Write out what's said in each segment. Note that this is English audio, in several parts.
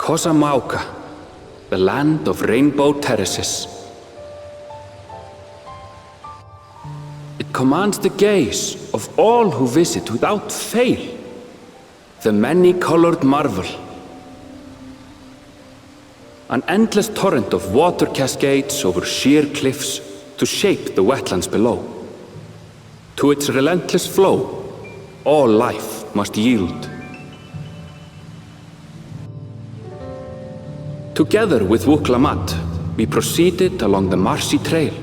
Kozama'uka, the land of rainbow terraces. It commands the gaze of all who visit without fail. The many-colored marvel. An endless torrent of water cascades over sheer cliffs to shape the wetlands below. To its relentless flow, all life must yield. Together with Wuklamat, we proceeded along the marshy trail,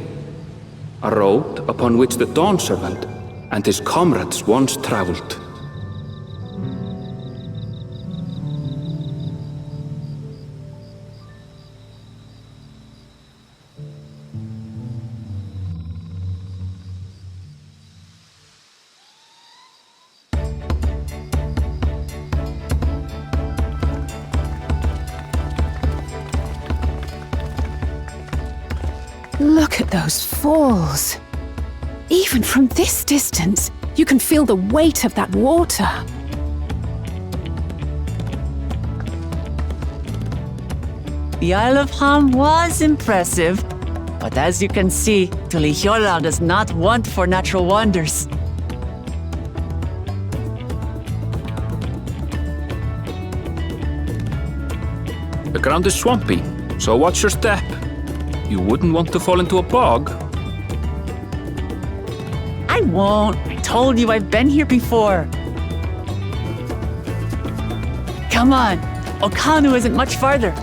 a road upon which the Dawn Servant and his comrades once traveled. Look at those falls. Even from this distance, you can feel the weight of that water. The Isle of Ham was impressive, but as you can see, Tulihiola does not want for natural wonders. The ground is swampy, so watch your step. You wouldn't want to fall into a bog. I won't. I told you I've been here before. Come on. Okanu isn't much farther.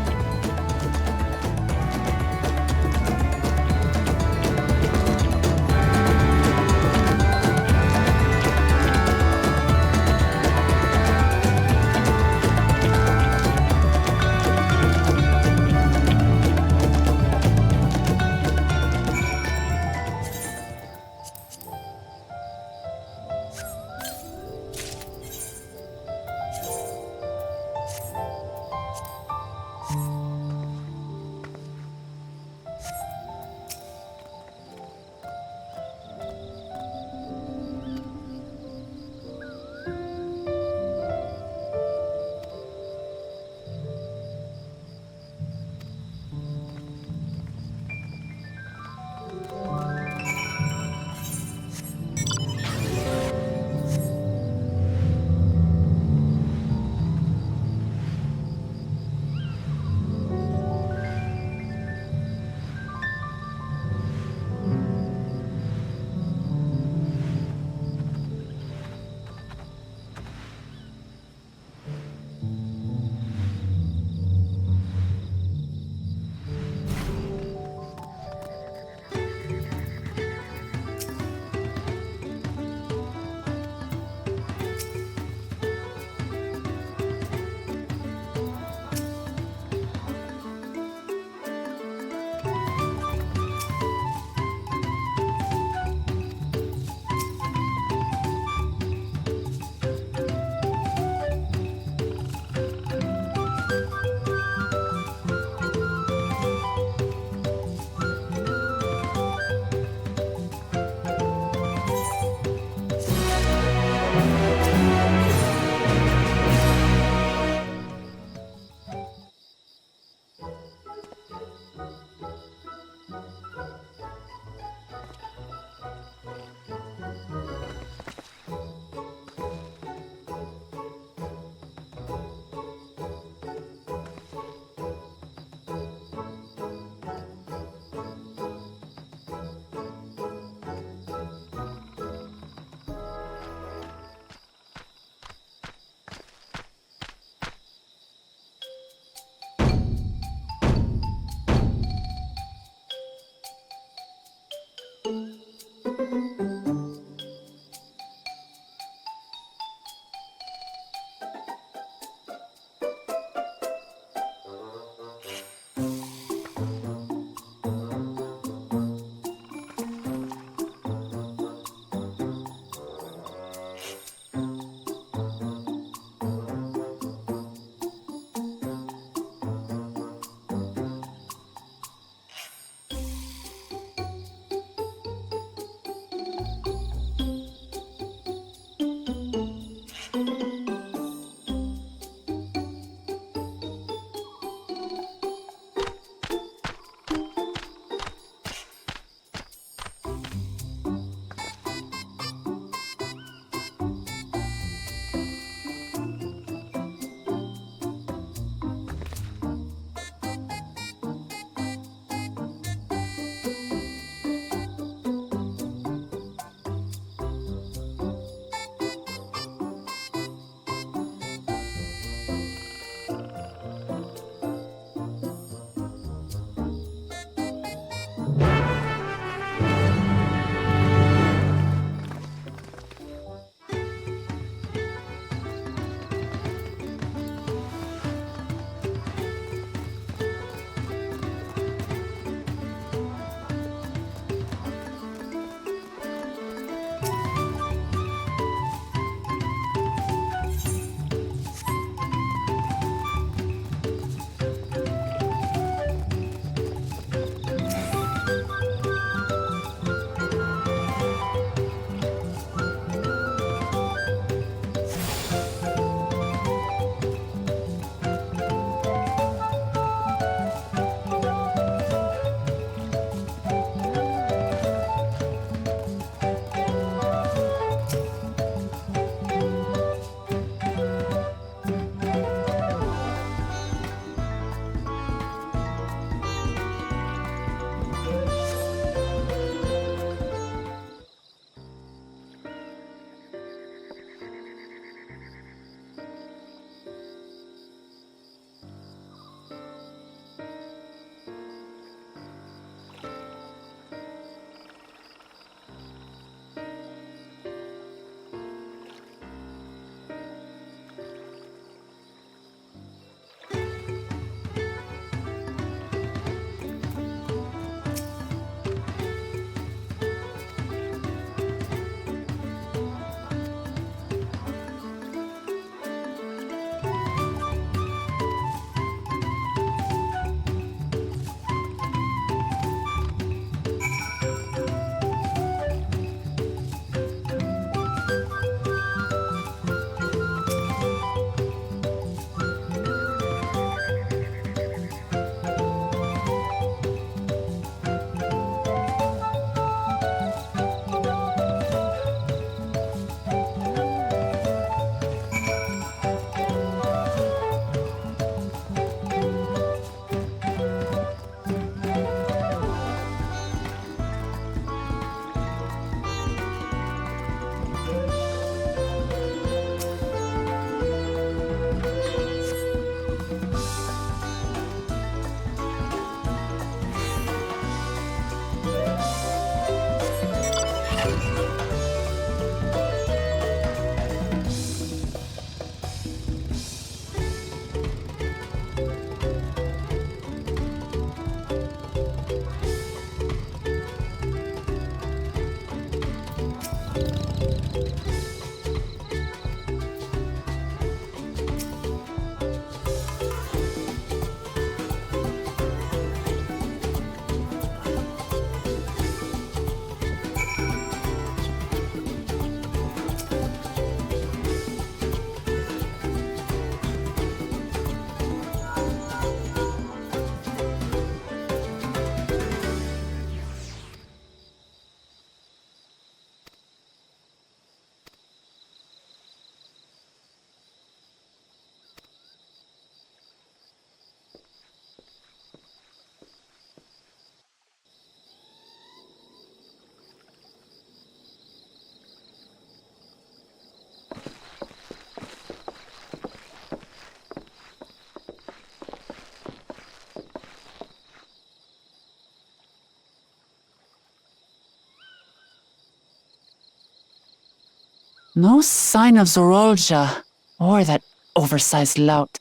No sign of Zorolja or that oversized lout.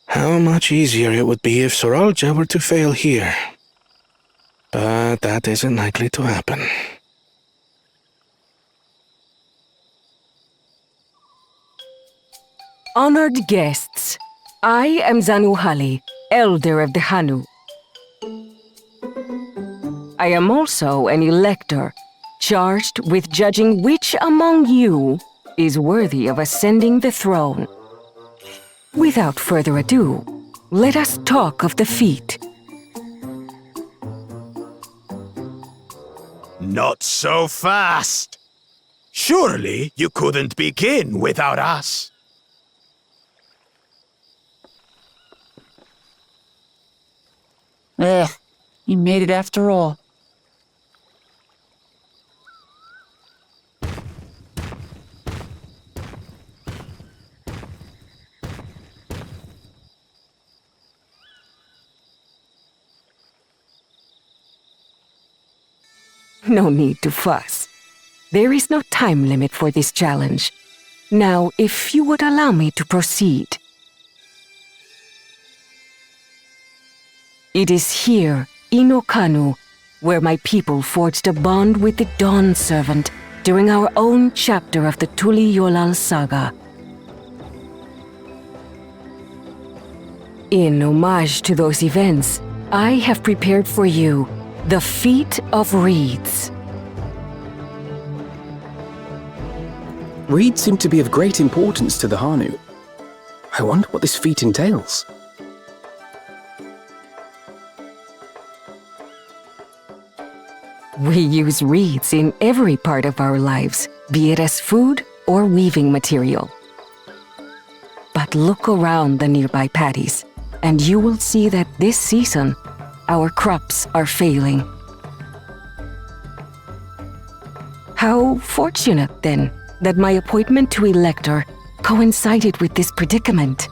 How much easier it would be if Soralja were to fail here. But that isn't likely to happen. Honored guests, I am Zanuhali, Elder of the Hanu. I am also an elector, charged with judging which among you is worthy of ascending the throne. Without further ado, let us talk of the feat. Not so fast! Surely you couldn't begin without us. He made it after all. No need to fuss. There is no time limit for this challenge. Now, if you would allow me to proceed. It is here, in Okanu, where my people forged a bond with the Dawn Servant during our own chapter of the Tuli Yolal saga. In homage to those events, I have prepared for you the Feat of Reeds. Reeds seem to be of great importance to the Hanu. I wonder what this feat entails. We use reeds in every part of our lives, be it as food or weaving material. But look around the nearby paddies, and you will see that this season, our crops are failing. How fortunate, then, that my appointment to Elector coincided with this predicament.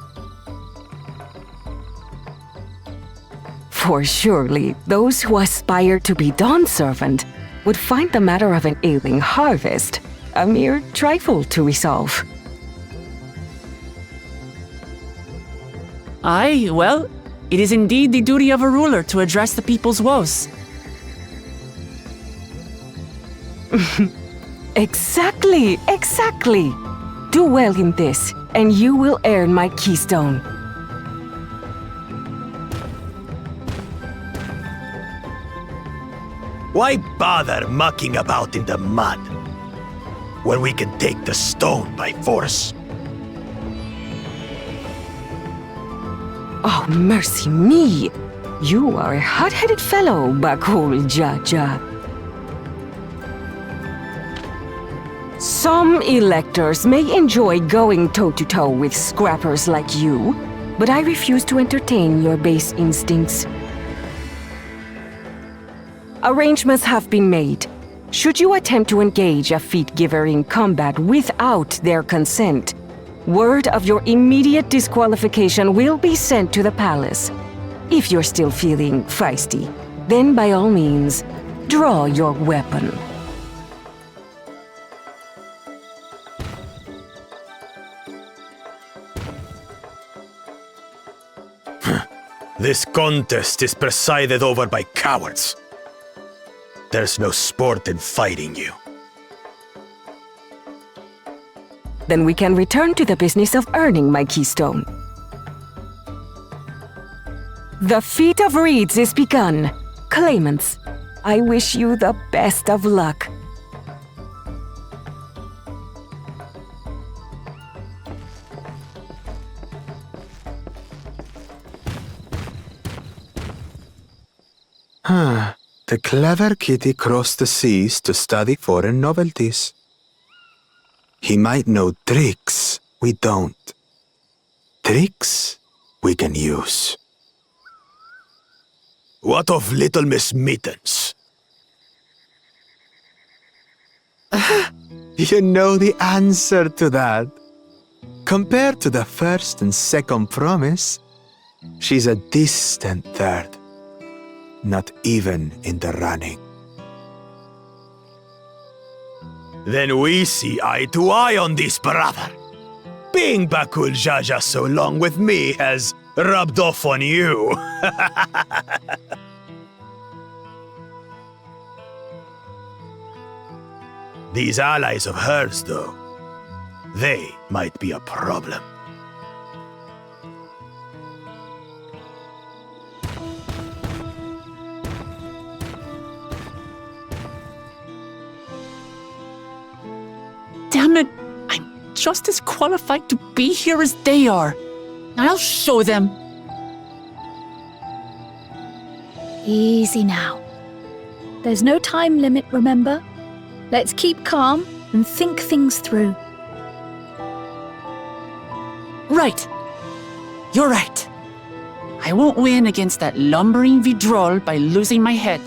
For surely, those who aspire to be Dawn Servant would find the matter of an ailing harvest a mere trifle to resolve. Aye, well, it is indeed the duty of a ruler to address the people's woes. Exactly! Do well in this, and you will earn my keystone. Why bother mucking about in the mud when we can take the stone by force? Oh, mercy me! You are a hot-headed fellow, Bakul Jaja. Some electors may enjoy going toe-to-toe with scrappers like you, but I refuse to entertain your base instincts. Arrangements have been made. Should you attempt to engage a feat giver in combat without their consent, word of your immediate disqualification will be sent to the palace. If you're still feeling feisty, then by all means, draw your weapon. This contest is presided over by cowards. There's no sport in fighting you. Then we can return to the business of earning my keystone. The Feat of Reeds is begun. Claimants, I wish you the best of luck. The clever kitty crossed the seas to study foreign novelties. He might know tricks we don't. Tricks we can use. What of Little Miss Mittens? You know the answer to that. Compared to the first and second promise, she's a distant third. Not even in the running. Then we see eye to eye on this, brother. Being Bakul Jaja so long with me has rubbed off on you. These allies of hers, though, they might be a problem. Damn it! I'm just as qualified to be here as they are. I'll show them. Easy now. There's no time limit, remember? Let's keep calm and think things through. Right. You're right. I won't win against that lumbering Vidrol by losing my head.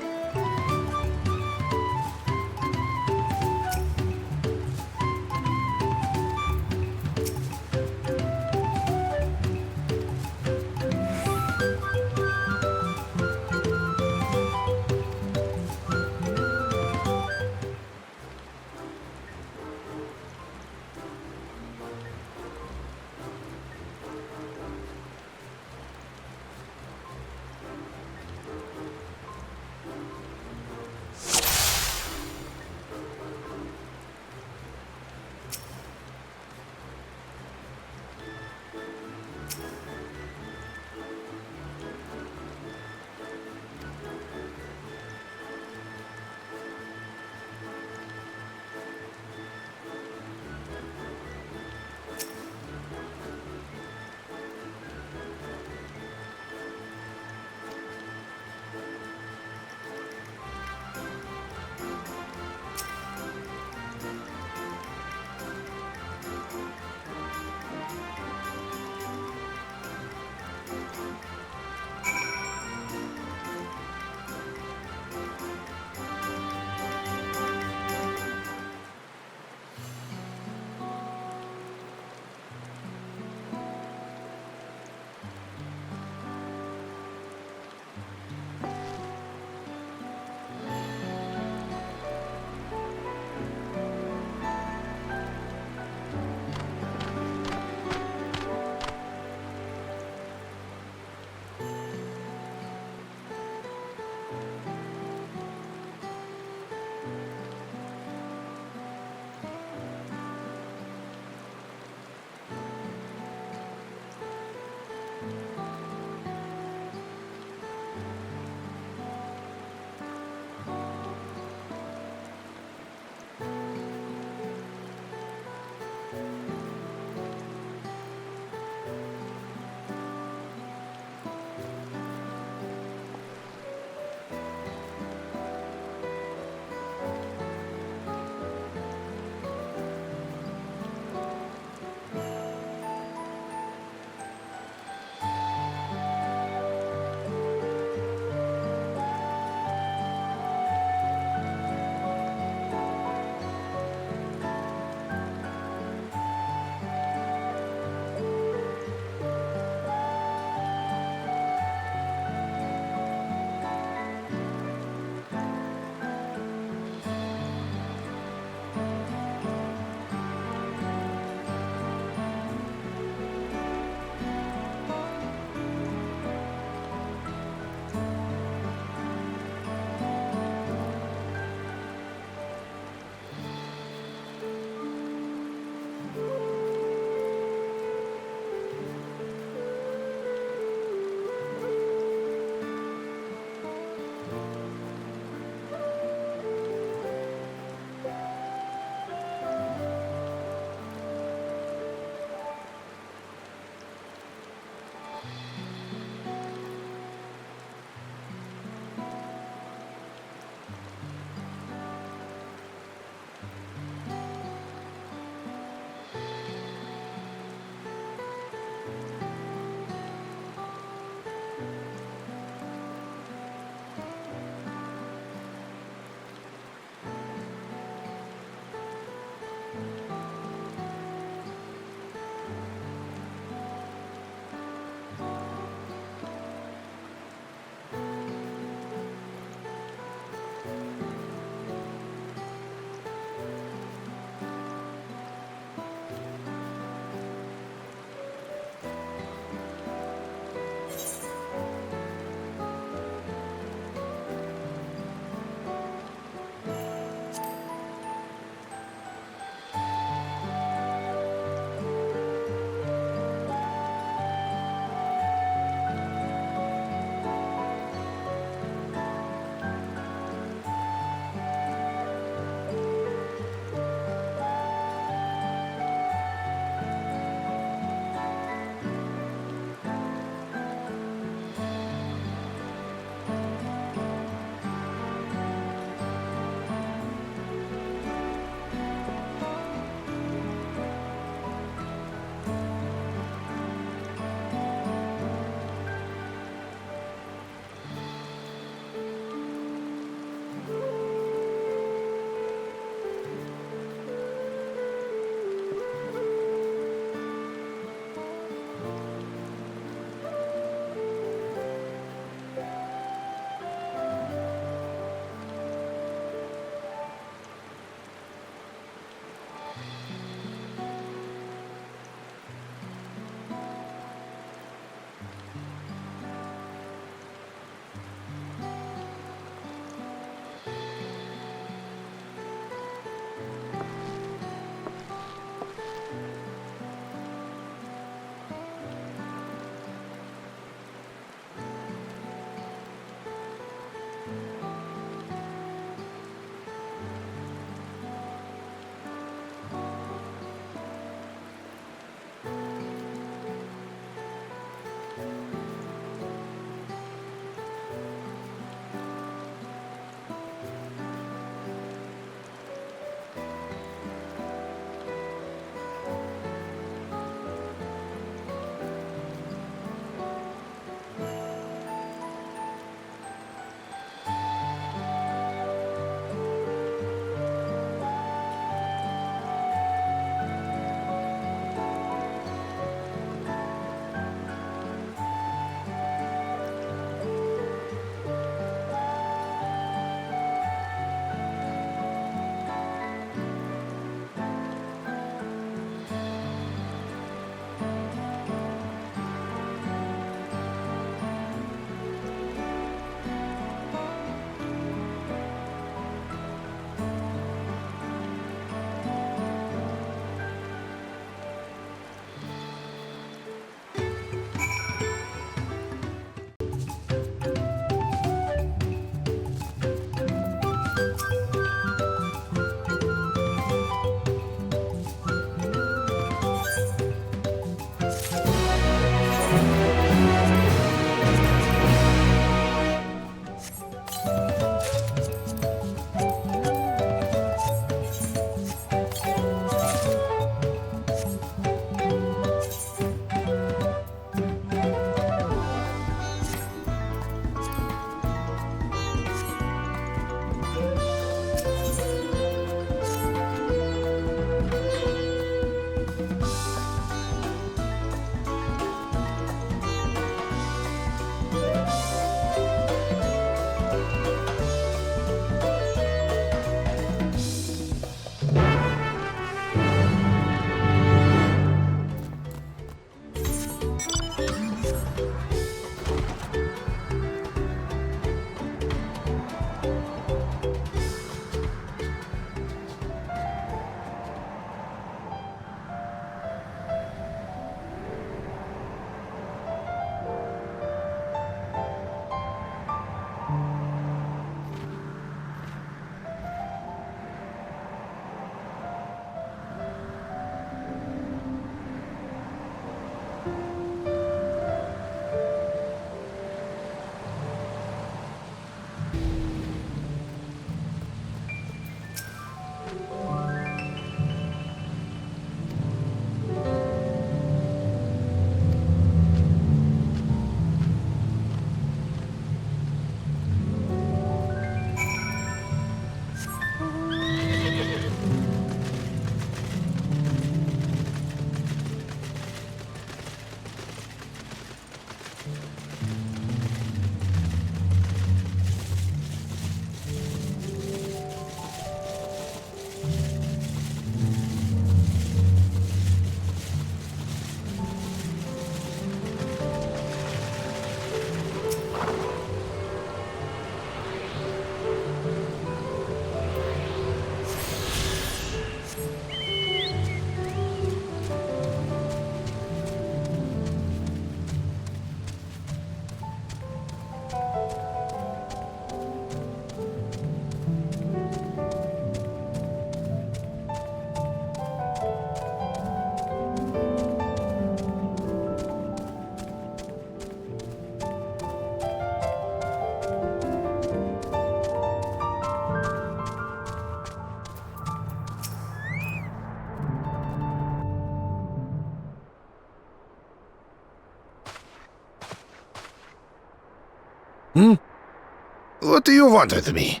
What do you want with me?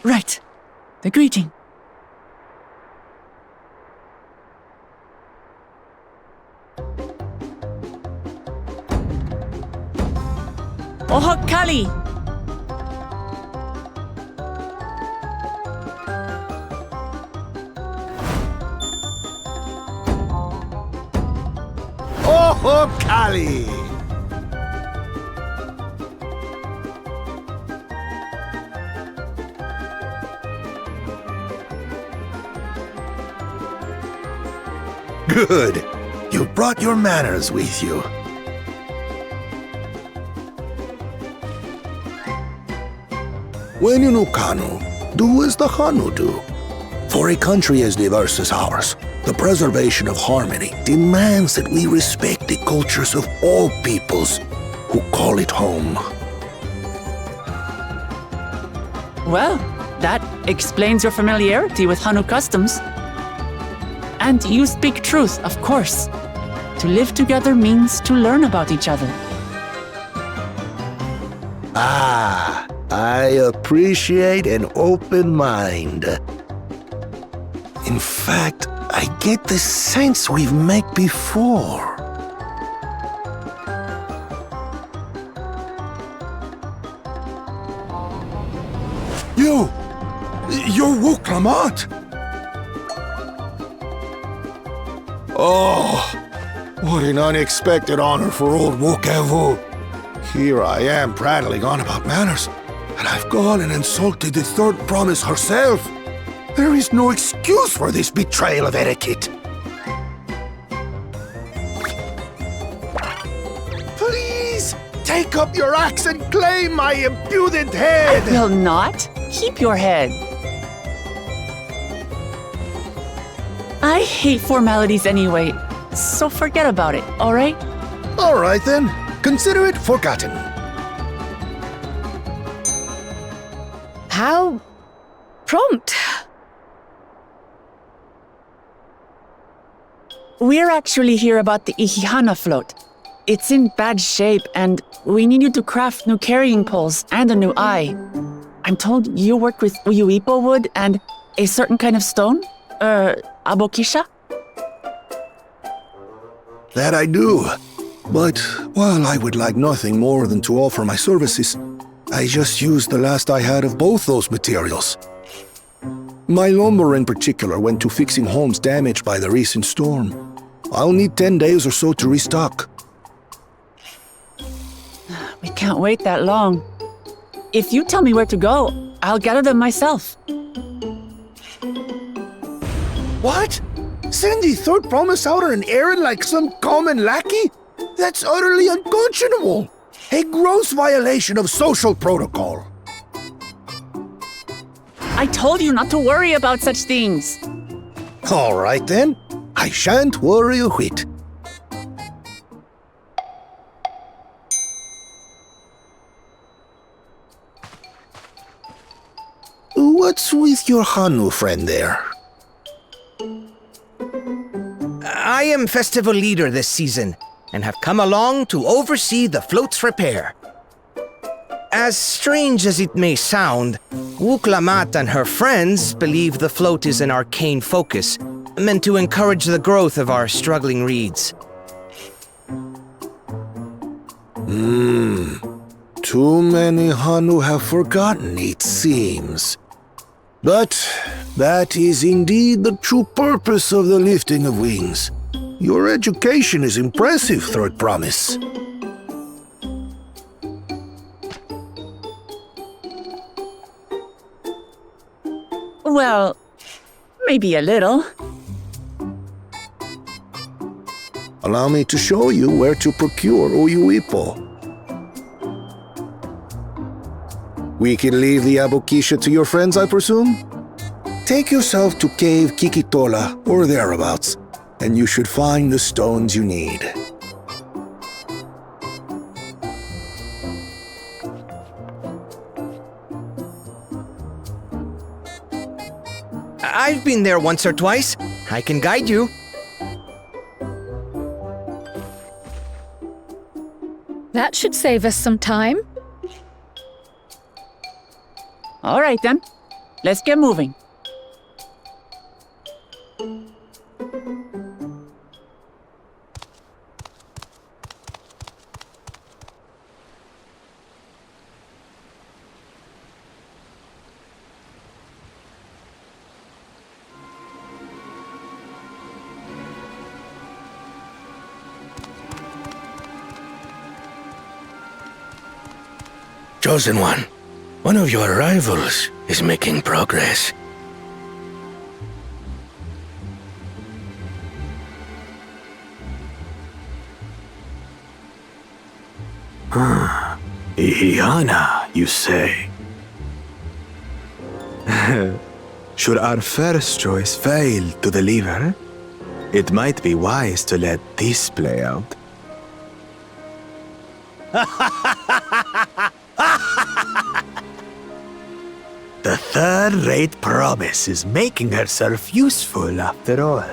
Right. The greeting. Ohokali! Oh, Kali! Good. You brought your manners with you. When you know Kanu, do as the Hanu do. For a country as diverse as ours, the preservation of harmony demands that we respect the cultures of all peoples who call it home. Well, that explains your familiarity with Hanu customs. And you speak truth, of course. To live together means to learn about each other. Ah, I appreciate an open mind. In fact, I get the sense we've met before. You're Wuklamat! Oh, what an unexpected honor for old Wukavu. Here I am prattling on about manners, and I've gone and insulted the third promise herself. There is no excuse for this betrayal of etiquette. Please, take up your axe and claim my impudent head! I will not. Keep your head. I hate formalities anyway, so forget about it, all right? All right then, consider it forgotten. How prompt. We're actually here about the Ihihana float. It's in bad shape, and we need you to craft new carrying poles and a new eye. I'm told you work with Uyuipo wood and a certain kind of stone? Abokisha? That I do. But while I would like nothing more than to offer my services, I just used the last I had of both those materials. My lumber in particular went to fixing homes damaged by the recent storm. I'll need 10 days or so to restock. We can't wait that long. If you tell me where to go, I'll gather them myself. What? Send the third promise out on an errand like some common lackey? That's utterly unconscionable. A gross violation of social protocol. I told you not to worry about such things. All right then. I shan't worry a whit. What's with your Hanu friend there? I am festival leader this season, and have come along to oversee the float's repair. As strange as it may sound, Wuklamat and her friends believe the float is an arcane focus, meant to encourage the growth of our struggling reeds. Too many Hanu have forgotten, it seems. But that is indeed the true purpose of the lifting of wings. Your education is impressive, Third Promise. Well, maybe a little. Allow me to show you where to procure Uyuipo. We can leave the Abokisha to your friends, I presume? Take yourself to Cave Kikitola or thereabouts, and you should find the stones you need. I've been there once or twice. I can guide you. That should save us some time. All right then. Let's get moving. Chosen one of your rivals is making progress. Ihihana, you say? Should our first choice fail to deliver, it might be wise to let this play out. The third-rate promise is making herself useful after all.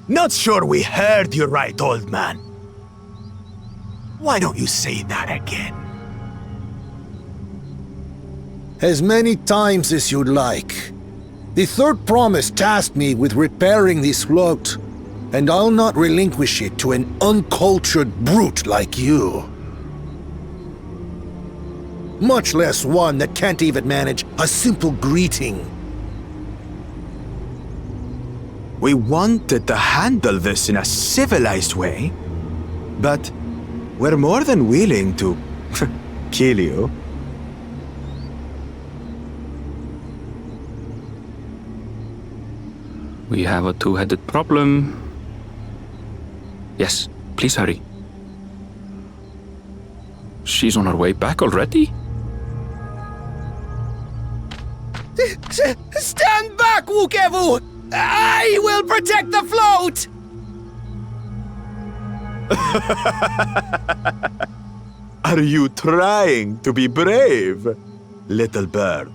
Not sure we heard you right, old man. Why don't you say that again? As many times as you'd like. The third promise tasked me with repairing this float, and I'll not relinquish it to an uncultured brute like you. Much less one that can't even manage a simple greeting. We wanted to handle this in a civilized way, but we're more than willing to kill you. We have a two-headed problem. Yes, please hurry. She's on her way back already? Stand back, Wukevu! I will protect the float! Are you trying to be brave, little bird?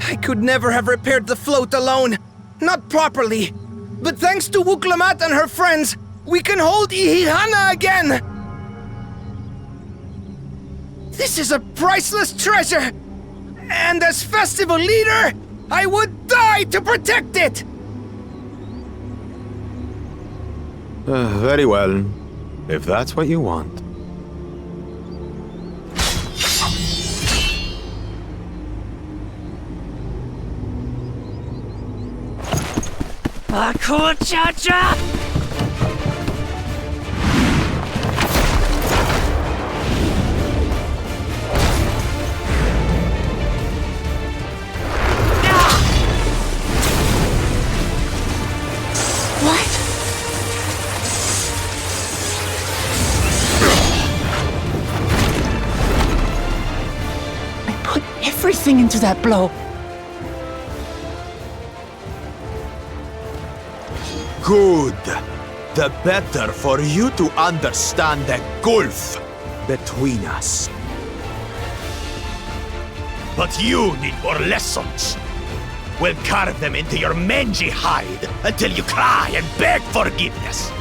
I could never have repaired the float alone. Not properly. But thanks to Wuklamat and her friends, we can hold Ihihana again! This is a priceless treasure! And as festival leader, I would die to protect it! Very well, if that's what you want. Cha-cha! Everything into that blow. Good. The better for you to understand the gulf between us. But you need more lessons. We'll carve them into your mangy hide until you cry and beg forgiveness.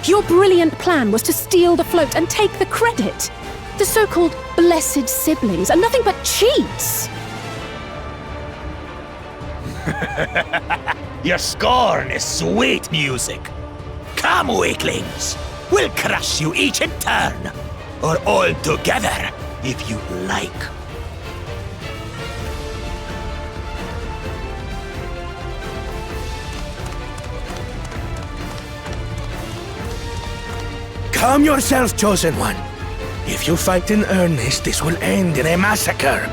Your brilliant plan was to steal the float and take the credit. The so-called blessed siblings are nothing but cheats. Your scorn is sweet music. Come, weaklings. We'll crush you each in turn. Or all together, if you like. Calm yourself, Chosen One. If you fight in earnest, this will end in a massacre.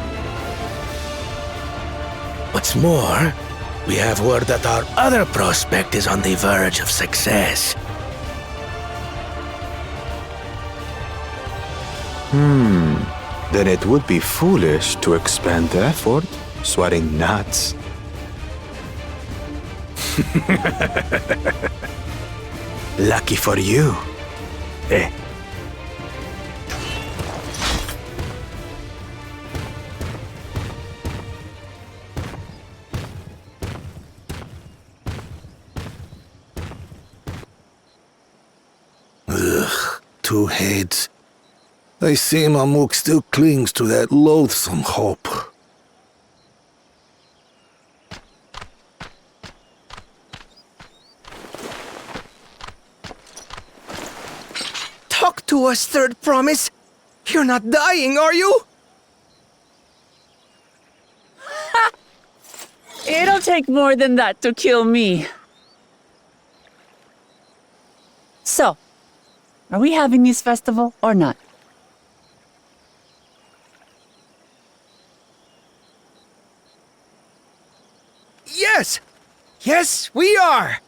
What's more, we have word that our other prospect is on the verge of success. Then it would be foolish to expend effort sweating nuts. Lucky for you. Eh. Ugh, two heads. I see Mamuk still clings to that loathsome hope. Talk to us, Third Promise. You're not dying, are you? It'll take more than that to kill me. So, are we having this festival or not? Yes! Yes, we are!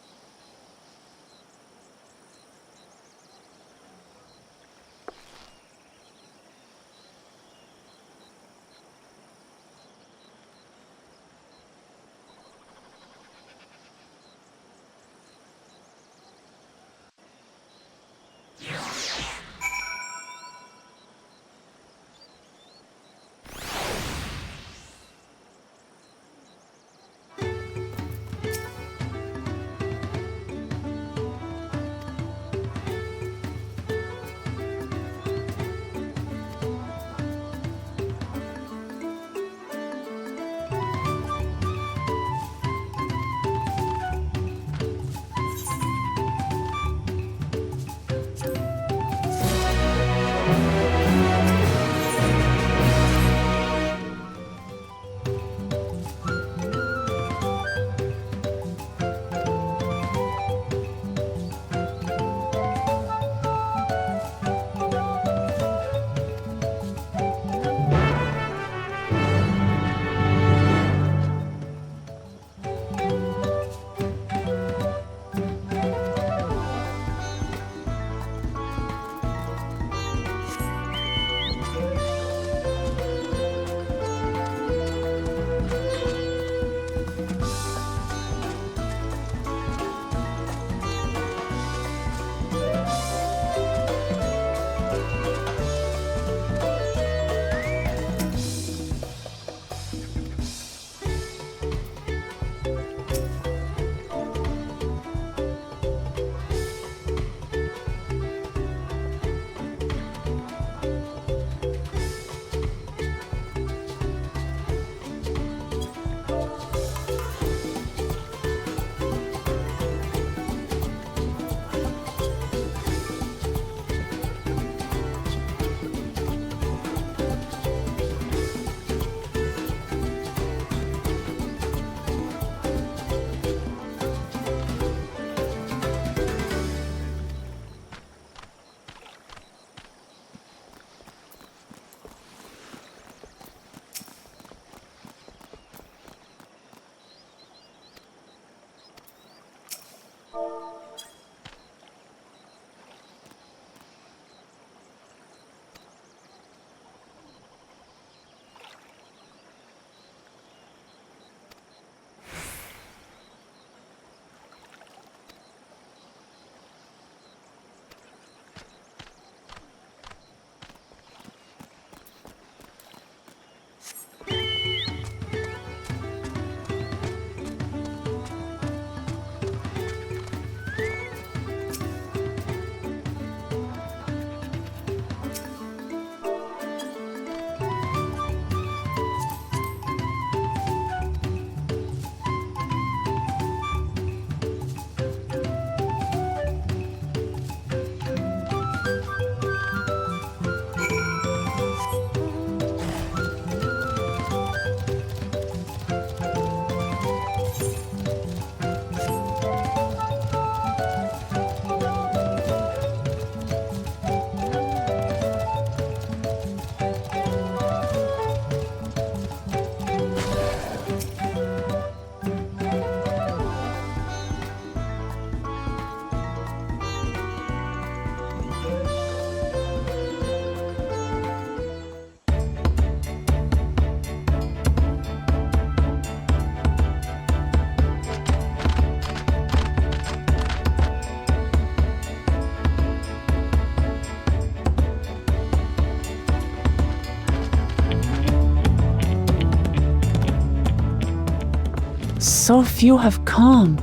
So few have come.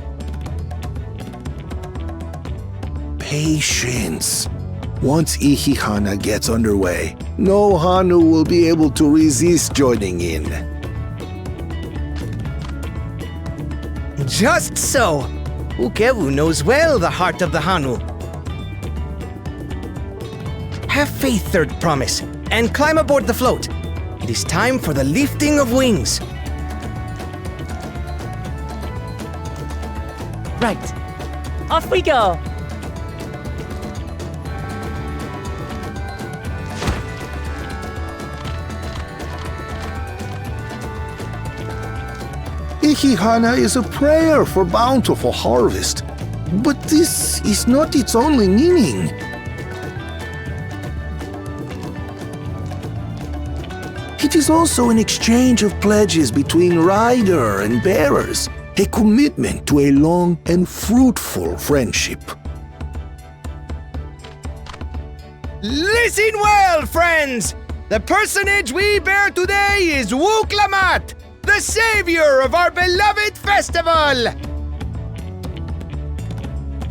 Patience. Once Ihihana gets underway, no Hanu will be able to resist joining in. Just so! Ukewu knows well the heart of the Hanu. Have faith, Third Promise, and climb aboard the float. It is time for the lifting of wings. Right. Off we go! Ihihana is a prayer for bountiful harvest. But this is not its only meaning. It is also an exchange of pledges between rider and bearers, a commitment to a long and fruitful friendship. Listen well, friends! The personage we bear today is Wuklamat, the savior of our beloved festival!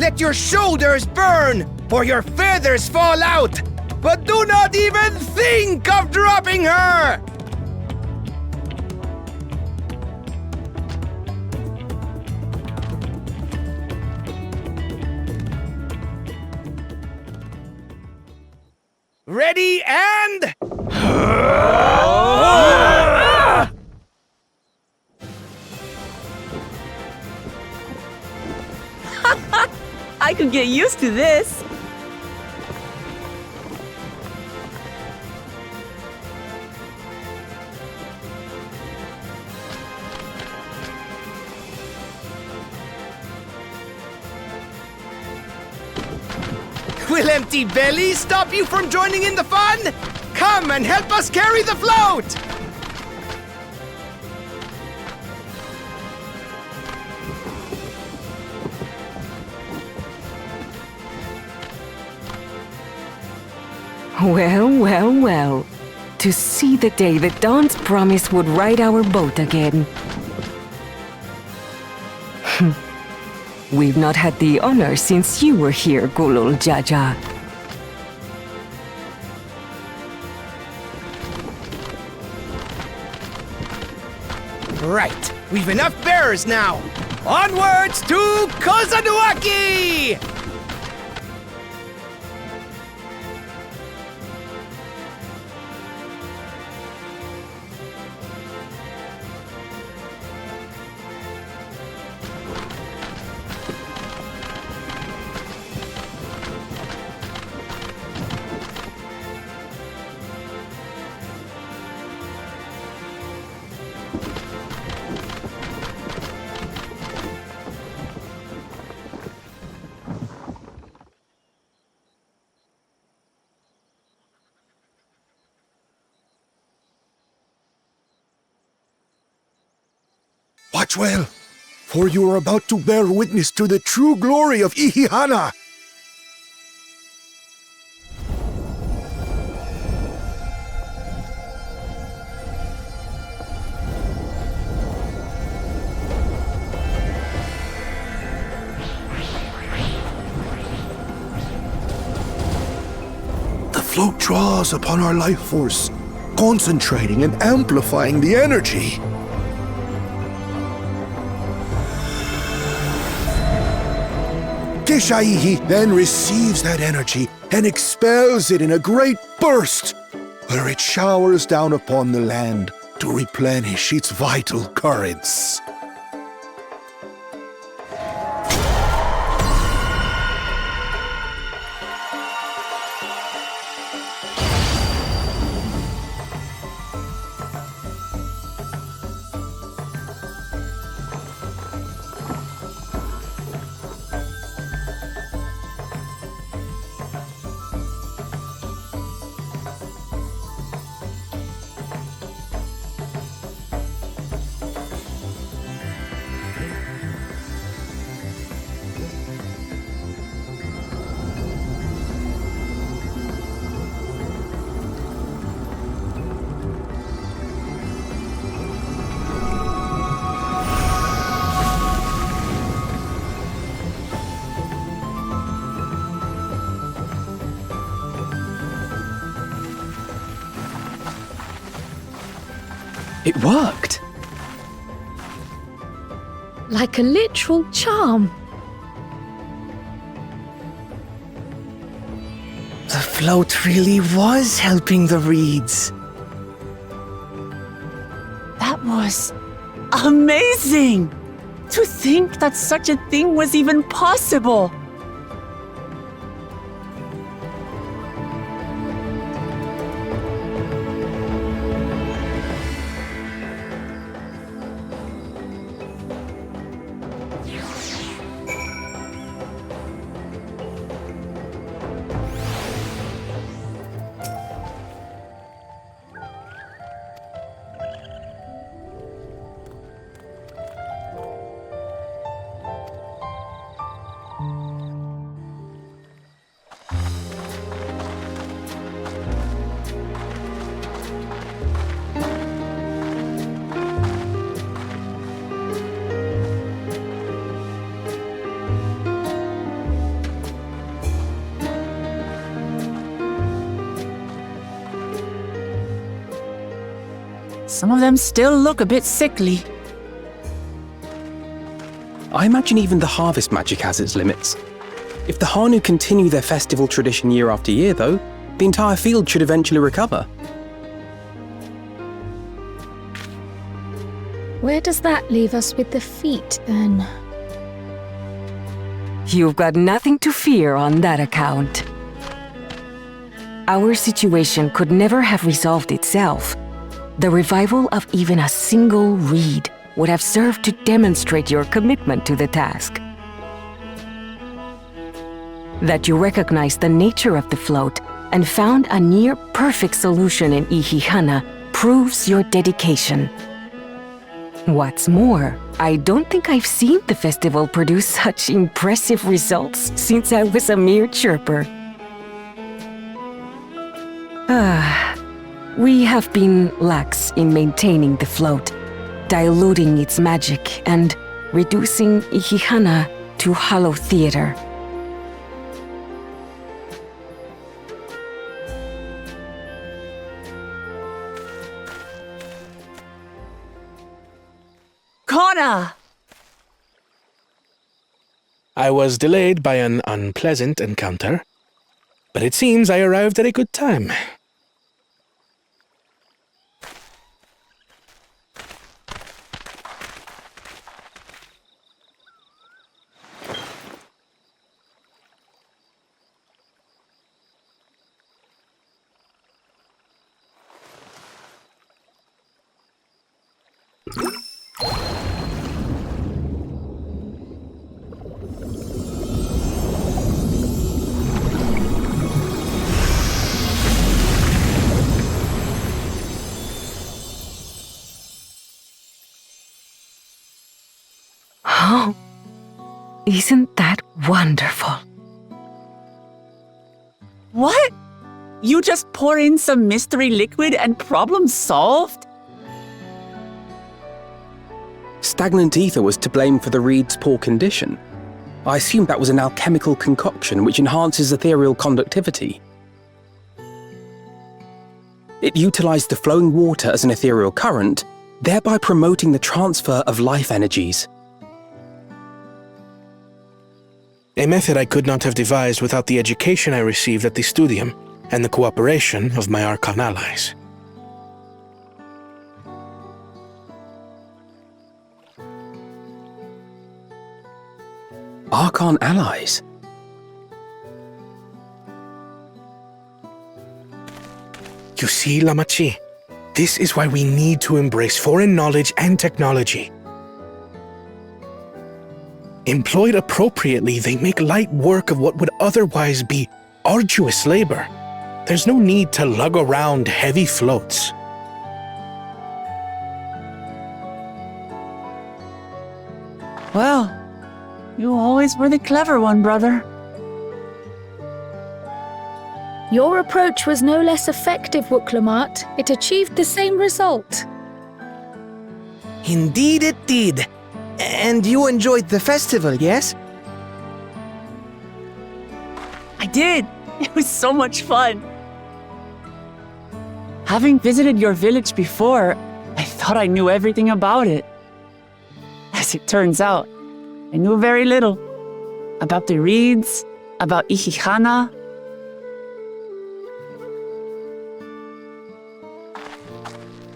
Let your shoulders burn, or your feathers fall out, but do not even think of dropping her! Ready and... I could get used to this. Will empty bellies stop you from joining in the fun? Come and help us carry the float! Well, well, well. To see the day that Dawn's promise would ride our boat again. We've not had the honor since you were here, Gulul Jaja. Right, we've enough bearers now! Onwards to Kozama'uka! Watch well, for you are about to bear witness to the true glory of Ihihana. The float draws upon our life force, concentrating and amplifying the energy. Keshaihi then receives that energy and expels it in a great burst, where it showers down upon the land to replenish its vital currents. It worked! Like a literal charm. The float really was helping the reeds. That was amazing! To think that such a thing was even possible! Some of them still look a bit sickly. I imagine even the harvest magic has its limits. If the Hanu continue their festival tradition year after year, though, the entire field should eventually recover. Where does that leave us with the feet, then? You've got nothing to fear on that account. Our situation could never have resolved itself. The revival of even a single reed would have served to demonstrate your commitment to the task. That you recognized the nature of the float and found a near-perfect solution in Ihihana proves your dedication. What's more, I don't think I've seen the festival produce such impressive results since I was a mere chirper. We have been lax in maintaining the float, diluting its magic and reducing Ihihana to hollow theater. Kona! I was delayed by an unpleasant encounter, but it seems I arrived at a good time. Oh, isn't that wonderful? What? You just pour in some mystery liquid and problem solved? Stagnant ether was to blame for the reed's poor condition. I assumed that was an alchemical concoction which enhances ethereal conductivity. It utilized the flowing water as an ethereal current, thereby promoting the transfer of life energies. A method I could not have devised without the education I received at the studium and the cooperation of my Archon allies. Archon allies? You see, Lamachi, this is why we need to embrace foreign knowledge and technology. Employed appropriately, they make light work of what would otherwise be arduous labor. There's no need to lug around heavy floats. Well, you always were the clever one, brother. Your approach was no less effective, Wuklamat. It achieved the same result. Indeed it did. And you enjoyed the festival, yes? I did. It was so much fun. Having visited your village before, I thought thought I knew everything about it. As it turns out, I knew very little. About the reeds, about Ihihana.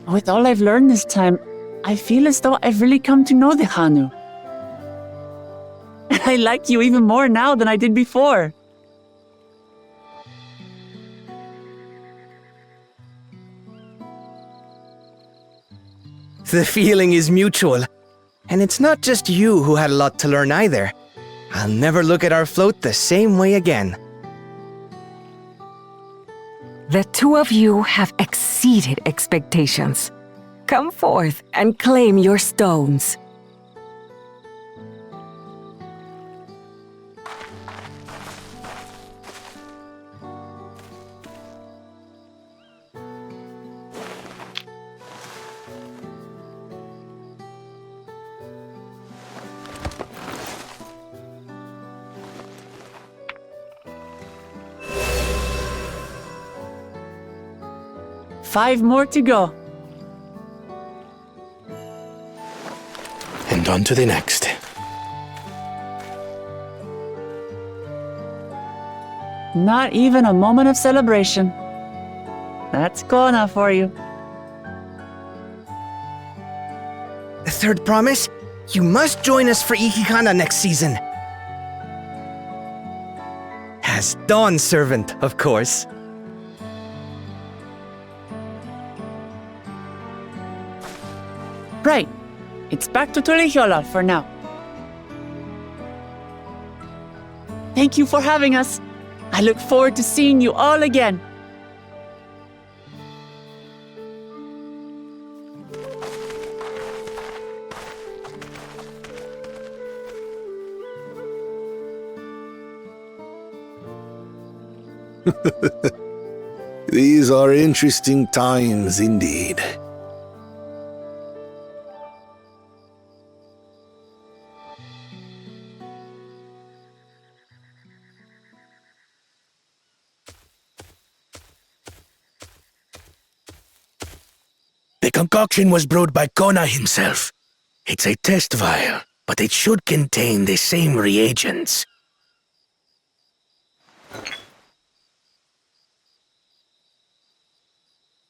With all I've learned this time, I feel as though I've really come to know the Hanu. I like you even more now than I did before. The feeling is mutual. And it's not just you who had a lot to learn either. I'll never look at our float the same way again. The two of you have exceeded expectations. Come forth and claim your stones. Five more to go. And on to the next. Not even a moment of celebration. That's Kona for you. Third promise, you must join us for Ihihana next season. As Dawn Servant, of course. Right. It's back to Tulihiola for now. Thank you for having us. I look forward to seeing you all again. These are interesting times indeed. The concoction was brewed by Kona himself. It's a test vial, but it should contain the same reagents.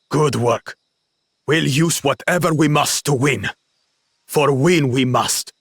Good work. We'll use whatever we must to win. For win we must.